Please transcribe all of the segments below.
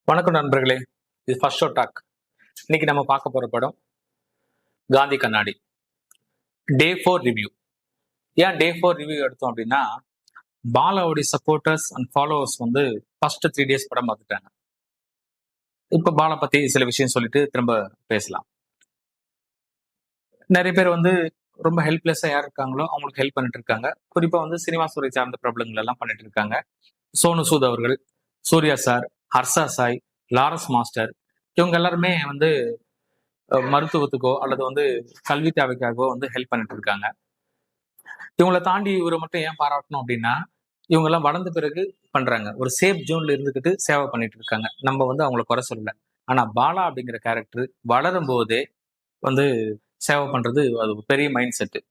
வணக்கம் நண்பர்களே. இது ஃபர்ஸ்ட் ஷோ டாக். இன்னைக்கு நம்ம பார்க்க போற படம் காந்தி கண்ணாடி. டே 4 ரிவ்யூ. ஏன் டே 4 ரிவ்யூ எடுத்தோம் அப்படின்னா, பாலாவுடைய சப்போர்ட்டர்ஸ் அண்ட் ஃபாலோவர்ஸ் வந்து ஃபர்ஸ்ட் 3 டேஸ் படம் பார்த்துட்டாங்க. இப்ப பாலா பத்தி சில விஷயம் சொல்லிட்டு திரும்ப பேசலாம். நிறைய பேர் வந்து ரொம்ப ஹெல்ப்லெஸ்ஸா யார் இருக்காங்களோ அவங்களுக்கு ஹெல்ப் பண்ணிட்டு இருக்காங்க. குறிப்பா வந்து சினிமா துறை சார்ந்த பிரபலங்கள் எல்லாம் பண்ணிட்டு இருக்காங்க. சோனு சூத் அவர்கள், Surya sir, Harsha Sai, Lawrence master இவங்க எல்லாருமே வந்து மருத்துவத்துக்கோ அல்லது வந்து கல்வி தேவைக்காகவோ வந்து ஹெல்ப் பண்ணிட்டு இருக்காங்க. இவங்கள தாண்டி இவரை மட்டும் ஏன் பாராட்டணும் அப்படின்னா, இவங்க எல்லாம் வளர்ந்த பிறகு பண்றாங்க. ஒரு சேஃப் ஜோன்ல இருந்துகிட்டு சேவை பண்ணிட்டு இருக்காங்க. நம்ம வந்து அவங்கள குறை சொல்லல. ஆனா பாலா அப்படிங்கிற கேரக்டர் வளரும் போதே வந்து சேவை பண்றது அது ஒரு பெரிய மைண்ட் செட்.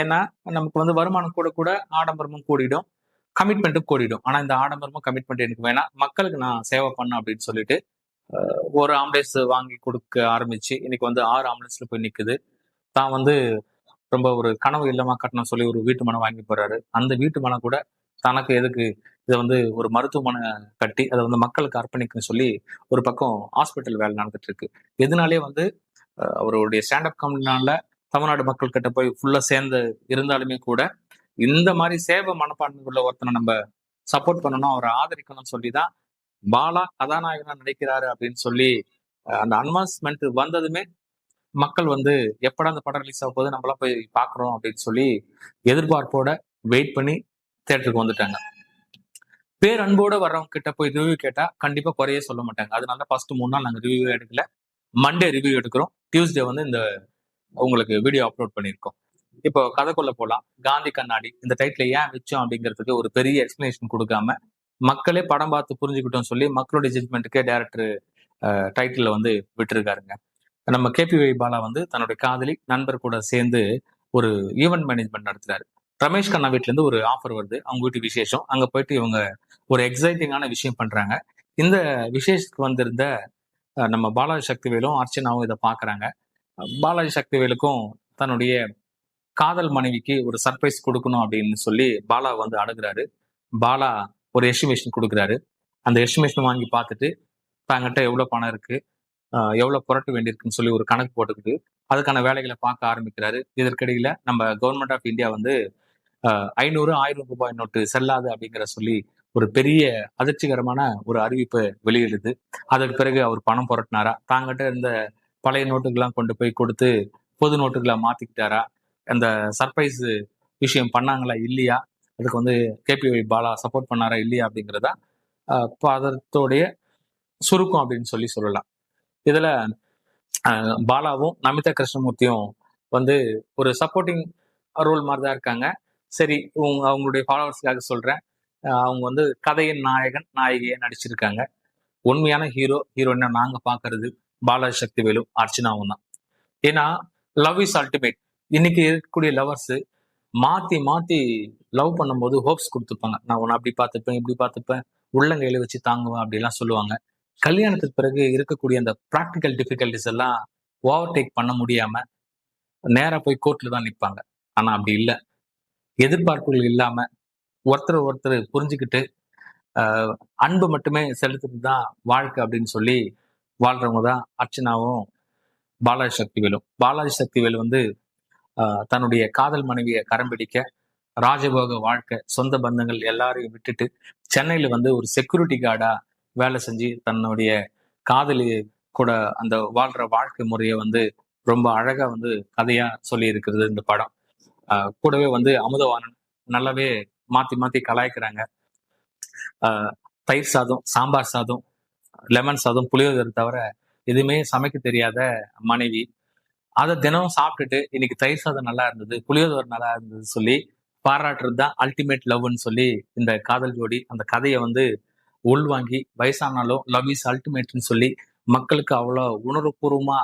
ஏன்னா நமக்கு வந்து வருமானம் கூட கூட ஆடம்பரமும் கூடிடும், கமிட்மெண்ட்டும் கூடிடும். ஆனா இந்த ஆடம்பரமும் கமிட்மெண்ட் எனக்கு வேணாம், மக்களுக்கு நான் சேவை பண்ணணும் அப்படின்னு சொல்லிட்டு ஒரு ஆம்புலன்ஸ் வாங்கி கொடுக்க ஆரம்பிச்சு இன்னைக்கு வந்து 6 ஆம்புலன்ஸ்ல போய் நிக்குது. தான் வந்து ரொம்ப ஒரு கனவு இல்லமா கட்டணும்னு சொல்லி ஒரு வீட்டு மனை வாங்கி போறாரு. அந்த வீட்டு மனை கூட தனக்கு எதுக்கு, இதை வந்து ஒரு மருத்துவமனை கட்டி அதை வந்து மக்களுக்கு அர்ப்பணிக்குன்னு சொல்லி ஒரு பக்கம் ஹாஸ்பிட்டல் வேலை நடந்துட்டு இருக்கு. எதனாலே வந்து அவருடைய ஸ்டாண்டப் காமெடினால தமிழ்நாடு மக்கள் கிட்ட போய் ஃபுல்லா சேர்ந்து இருந்தாலுமே கூட இந்த மாதிரி சேவை மனப்பான்மை உள்ள ஒருத்தனை நம்ம சப்போர்ட் பண்ணணும், அவரை ஆதரிக்கணும்னு சொல்லிதான் பாலா கதாநாயகனா நடிக்கிறாரு அப்படின்னு சொல்லி அந்த அனௌன்ஸ்மெண்ட் வந்ததுமே மக்கள் வந்து எப்படா அந்த படம் ரிலீஸ் ஆக போகுது நம்மளாம் போய் பாக்குறோம் அப்படின்னு சொல்லி எதிர்பார்ப்போட வெயிட் பண்ணி தியேட்டருக்கு வந்துட்டாங்க. பேரன்போட வர்றவங்க கிட்ட போய் ரிவ்யூ கேட்டா கண்டிப்பா குறையே சொல்ல மாட்டாங்க. அதனால ஃபர்ஸ்ட் 3 நாள் நாங்க ரிவ்யூ எடுக்கல. மண்டே ரிவ்யூ எடுக்கிறோம். டியூஸ்டே வந்து இந்த உங்களுக்கு வீடியோ அப்லோட் பண்ணியிருக்கோம். இப்போ கதைக்குள்ள போலாம். காந்தி கண்ணாடி இந்த டைட்டில் ஏன் வச்சோம் அப்படிங்கிறதுக்கு ஒரு பெரிய எக்ஸ்பிளனேஷன் கொடுக்காம மக்களே படம் பார்த்து புரிஞ்சுக்கிட்டோம் சொல்லி மக்களுடைய ஜட்மெண்ட்டுக்கே டேரக்டர் டைட்டில் வந்து விட்டுருக்காருங்க. நம்ம கேபிஒய் பாலா வந்து தன்னுடைய காதலி நண்பர் கூட சேர்ந்து ஒரு ஈவென்ட் மேனேஜ்மெண்ட் நடத்துறாரு. ரமேஷ் கண்ணா வீட்டுல இருந்து ஒரு ஆஃபர் வருது, அவங்க வீட்டு விசேஷம். அங்க போயிட்டு இவங்க ஒரு எக்ஸைட்டிங்கான விஷயம் பண்றாங்க. இந்த விசேஷத்துக்கு வந்திருந்த நம்ம பாலாஜி சக்திவேலும் அர்ச்சனாவும் இதை பாக்குறாங்க. பாலாஜி சக்திவேலுக்கும் தன்னுடைய காதல் மனைவிக்கு ஒரு சர்ப்ரைஸ் கொடுக்கணும் அப்படின்னு சொல்லி பாலா வந்து அணுகுறாரு. பாலா ஒரு எஸ்டிமேஷன் கொடுக்குறாரு. அந்த எஸ்டிமேஷன் வாங்கி பார்த்துட்டு தாங்கிட்ட எவ்வளவு பணம் இருக்கு, எவ்வளவு புரட்ட வேண்டியிருக்குன்னு சொல்லி ஒரு கணக்கு போட்டுக்கிட்டு அதுக்கான வேலைகளை பார்க்க ஆரம்பிக்கிறாரு. இதற்கிடையில நம்ம கவர்மெண்ட் ஆஃப் இந்தியா வந்து 500 1000 ரூபாய் நோட்டு செல்லாது அப்படிங்கிற சொல்லி ஒரு பெரிய அதிர்ச்சிகரமான ஒரு அறிவிப்பை வெளியிடுது. அதற்கு பிறகு அவர் பணம் புரட்டினாரா, தாங்கிட்ட இருந்த பழைய நோட்டுகள்லாம் கொண்டு போய் கொடுத்து பொது நோட்டுகளை மாத்திக்கிட்டாரா, அந்த சர்ப்ரைஸ் விஷயம் பண்ணாங்களா இல்லையா, அதுக்கு வந்து கேபிஒய் பாலா சப்போர்ட் பண்ணாரா இல்லையா அப்படிங்கிறதா பதத்தோடைய சுருக்கம் அப்படின்னு சொல்லி சொல்லலாம். இதுல பாலாவும் நமிதா கிருஷ்ணமூர்த்தியும் வந்து ஒரு சப்போர்ட்டிங் ரோல் மாதிரி தான் இருக்காங்க. சரி, அவங்களுடைய ஃபாலோவர்ஸ்க்காக சொல்றேன். அவங்க வந்து கதையின் நாயகன் நாயகியை நடிச்சிருக்காங்க. உண்மையான ஹீரோயினா நாங்க பாக்குறது பாலாஜி சக்திவேலு அர்ச்சனாவும் தான். ஏன்னா லவ் இஸ் அல்டிமேட். இன்னைக்கு இருக்கக்கூடிய லவர்ஸ் மாத்தி மாத்தி லவ் பண்ணும்போது ஹோப்ஸ் கொடுத்துப்பாங்க. நான் உன்னை அப்படி பார்த்துப்பேன் இப்படி பார்த்துப்பேன், உள்ளங்கையில வச்சு தாங்குவேன் அப்படிலாம் சொல்லுவாங்க. கல்யாணத்துக்கு பிறகு இருக்கக்கூடிய அந்த ப்ராக்டிக்கல் டிஃபிகல்டிஸ் எல்லாம் ஓவர்டேக் பண்ண முடியாம நேரா போய் கோர்ட்ல தான் நிற்பாங்க. ஆனா அப்படி இல்லை. எதிர்பார்ப்புகள் இல்லாம ஒருத்தர் ஒருத்தர் புரிஞ்சுக்கிட்டு அன்பு மட்டுமே செலுத்துறது தான் வாழ்க்கை அப்படின்னு சொல்லி வாழ்றவங்க தான் அர்ச்சனாவும் பாலாஜி சக்திவேலும். பாலாஜி சக்திவேல் வந்து தன்னுடைய காதல் மனைவியை கரம் பிடிக்க ராஜபோக வாழ்க்கை, சொந்த பந்தங்கள் எல்லாரையும் விட்டுட்டு சென்னையில வந்து ஒரு செக்யூரிட்டி கார்டா வேலை செஞ்சு தன்னுடைய காதலி கூட அந்த வாழ்ற வாழ்க்கை முறையை வந்து ரொம்ப அழகா வந்து கதையா சொல்லி இருக்கிறது இந்த படம். கூடவே வந்து அமுதவாணன் நல்லாவே மாத்தி மாத்தி கலாய்க்கிறாங்க. தயிர் சாதம், சாம்பார் சாதம், லெமன் சாதம், புளியோதரை தவிர எதுவுமே சமைக்க தெரியாத மனைவி. அதை தினமும் சாப்பிட்டுட்டு இன்னைக்கு தயிர் சாதம் நல்லா இருந்தது, புளியோதரை நல்லா இருந்தது சொல்லி பாராட்டுறது தான் அல்டிமேட் லவ்னு சொல்லி இந்த காதல் ஜோடி அந்த கதையை வந்து உள்வாங்கி வயசானாலும் லவ் இஸ் அல்டிமேட்னு சொல்லி மக்களுக்கு அவ்வளவு உணர்வுபூர்வமா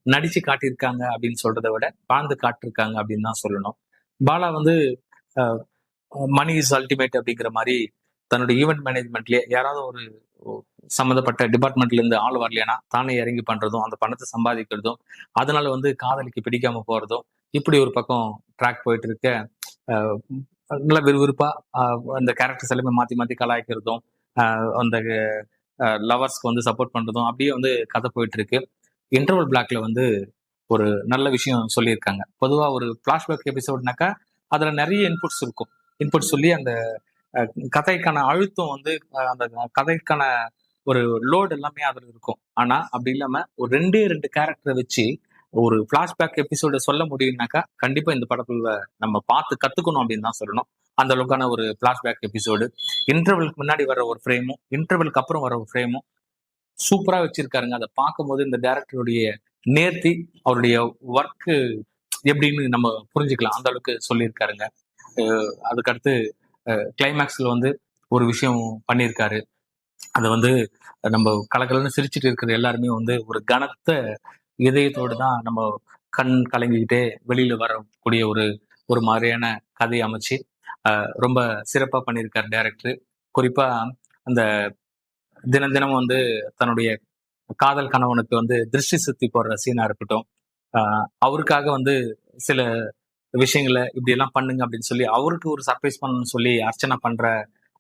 நடிச்சு காட்டியிருக்காங்க அப்படின்னு சொல்றதை விட வாழ்ந்து காட்டிருக்காங்க அப்படின்னு தான் சொல்லணும். பாலா வந்து மணி இஸ் அல்டிமேட் அப்படிங்கிற மாதிரி தன்னுடைய ஈவெண்ட் மேனேஜ்மெண்ட்லயே யாராவது ஒரு சம்மந்தப்பட்ட டிபார்ட்மெண்ட்ல இருந்து ஆள் வரலையானா தானே இறங்கி பண்றதும் அந்த பணத்தை சம்பாதிக்கிறதும் அதனால வந்து காதலிக்கு பிடிக்காம போறதும் இப்படி ஒரு பக்கம் ட்ராக் போயிட்டு இருக்க நல்ல விறுவிறுப்பா அந்த கேரக்டர்ஸ் எல்லாமே மாத்தி மாத்தி கலாய்க்கிறதும் அந்த லவர்ஸ்க்கு வந்து சப்போர்ட் பண்றதும் அப்படியே வந்து கதை போயிட்டு இருக்கு. இன்டர்வல் பிளாக்ல வந்து ஒரு நல்ல விஷயம் சொல்லியிருக்காங்க. பொதுவா ஒரு ஃபிளாஷ்பேக் எபிசோட்னாக்கா அதுல நிறைய இன்புட்ஸ் இருக்கும். இன்புட் சொல்லி அந்த கதைக்கான அழுத்தம் வந்து அந்த கதைக்கான ஒரு லோட் எல்லாமே அதுல இருக்கும். ஆனா அப்படி இல்லாம ஒரு 2 கேரக்டரை வச்சு ஒரு ஃபிளாஷ்பேக் எபிசோட சொல்ல முடியும்னாக்கா கண்டிப்பா இந்த படத்துல நம்ம பார்த்து கத்துக்கணும் அப்படின்னு தான் சொல்லணும். அந்த அளவுக்கான ஒரு ஃபிளாஷ்பேக் எபிசோடு. இன்டர்வலுக்கு முன்னாடி வர ஒரு ஃப்ரேமும் இன்டர்வலுக்கு அப்புறம் வர ஒரு ஃப்ரேமும் சூப்பரா வச்சிருக்காருங்க. அதை பார்க்கும்போது இந்த டைரக்டருடைய நேர்த்தி, அவருடைய ஒர்க்கு எப்படின்னு நம்ம புரிஞ்சுக்கலாம். அந்த அளவுக்கு சொல்லியிருக்காருங்க. அதுக்கடுத்து கிளைமேக்ஸ்ல வந்து ஒரு விஷயம் பண்ணியிருக்காரு. அதை வந்து நம்ம கலகலன்னு சிரிச்சுட்டு இருக்கிற எல்லாருமே வந்து ஒரு கனத்த இதயத்தோடு தான் நம்ம கண் கலங்கிக்கிட்டே வெளியில வரக்கூடிய ஒரு ஒரு மாதிரியான கதையை அமைச்சு ரொம்ப சிறப்பா பண்ணியிருக்காரு டைரக்டர். குறிப்பா அந்த தினம் தினம் வந்து தன்னுடைய காதல் கணவனுக்கு வந்து திருஷ்டி சுத்தி போடுற சீனா இருக்கட்டும், அவருக்காக வந்து சில விஷயங்களை இப்படி எல்லாம் பண்ணுங்க அப்படின்னு சொல்லி அவருக்கு ஒரு சர்ப்ரைஸ் பண்ணணும்னு சொல்லி அர்ச்சனை பண்ற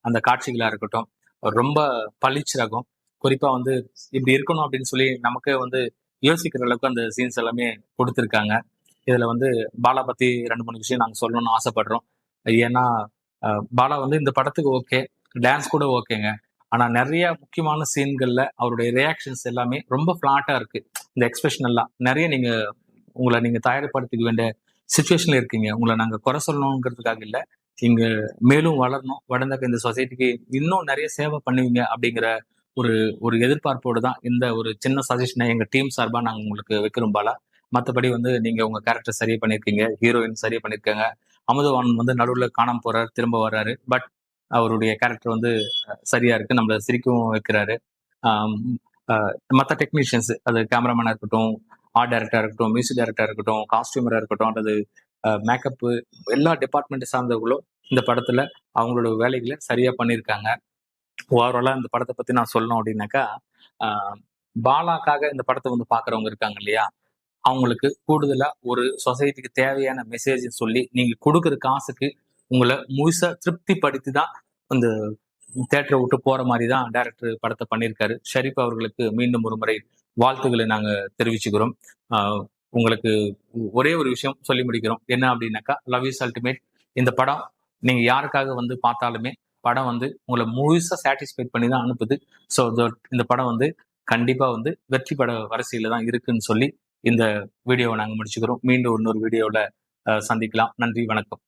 அந்த காட்சிகளா இருக்கட்டும், ரொம்ப பளிச்சு ரகம். குறிப்பா வந்து இப்படி இருக்கணும் அப்படின்னு சொல்லி நமக்கே வந்து யோசிக்கிற அளவுக்கு அந்த சீன்ஸ் எல்லாமே கொடுத்துருக்காங்க. இதுல வந்து பாலா பத்தி 2 3 விஷயம் நாங்க சொல்லணும்னு ஆசைப்படுறோம். ஏன்னா பாலா வந்து இந்த படத்துக்கு ஓகே, டான்ஸ் கூட ஓகேங்க. ஆனா நிறைய முக்கியமான சீன்கள்ல அவருடைய ரியாக்ஷன்ஸ் எல்லாமே ரொம்ப பிளாட்டா இருக்கு. இந்த எக்ஸ்பிரஷன் எல்லாம் நிறைய நீங்க உங்களை நீங்க தயார்படுத்திக்க வேண்டிய சுச்சுவேஷன்ல இருக்கீங்க. உங்களை நாங்க குறை சொல்லணுங்கிறதுக்காக இல்ல, நீங்க மேலும் வளரணும், வளர்ந்தாக்க இந்த சொசைட்டிக்கு இன்னும் நிறைய சேவை பண்ணுவீங்க அப்படிங்கிற ஒரு ஒரு எதிர்பார்ப்போடு தான் இந்த ஒரு சின்ன சஜஷனை எங்க டீம் சார்பா நாங்க உங்களுக்கு வைக்கிறோம் பாலா. மற்றபடி வந்து நீங்க உங்க கேரக்டர் சரியா பண்ணியிருக்கீங்க, ஹீரோயின் சரியா பண்ணியிருக்காங்க. அமுதவாணன் வந்து நடுவுல காணாம போறாரு, திரும்ப வர்றாரு. பட் அவருடைய கேரக்டர் வந்து சரியா இருக்கு, நம்மள சிரிக்கவும் வைக்கிறாரு. மற்ற டெக்னீஷியன்ஸ், அது கேமராமேனா இருக்கட்டும், ஆர்ட் டைரக்டரா இருக்கட்டும், மியூசிக் டைரக்டரா இருக்கட்டும், காஸ்டியூமரா இருக்கட்டும், அல்லது மேக்கப்பு, எல்லா டிபார்ட்மெண்ட் சார்ந்தவர்களும் இந்த படத்துல அவங்களோட வேலைகளை சரியா பண்ணியிருக்காங்க. ஓவராலா இந்த படத்தை பத்தி நான் சொல்லணும் அப்படின்னாக்கா, பாலாக்காக இந்த படத்தை வந்து பாக்குறவங்க இருக்காங்க இல்லையா, அவங்களுக்கு கூடுதலா ஒரு சொசைட்டிக்கு தேவையான மெசேஜ் சொல்லி நீங்க கொடுக்குற காசுக்கு உங்களை முழுசா திருப்திப்படுத்தி தான் இந்த தேட்டரை விட்டு போற மாதிரி தான் டைரக்டர் படத்தை பண்ணியிருக்காரு. ஷரீப் அவர்களுக்கு மீண்டும் ஒரு முறை வாழ்த்துக்களை நாங்க தெரிவிச்சுக்கிறோம். உங்களுக்கு ஒரே ஒரு விஷயம் சொல்லி முடிக்கிறோம். என்ன அப்படின்னாக்கா, லவ் இஸ் அல்டிமேட். இந்த படம் நீங்க யாருக்காக வந்து பார்த்தாலுமே படம் வந்து உங்களை முழுசா சாட்டிஸ்ஃபைட் பண்ணி தான் அனுப்புது. ஸோ இந்த படம் வந்து கண்டிப்பா வந்து வெற்றி பட வரிசையில தான் இருக்குன்னு சொல்லி இந்த வீடியோவை நாங்க முடிச்சுக்கிறோம். மீண்டும் இன்னொரு வீடியோல சந்திக்கலாம். நன்றி, வணக்கம்.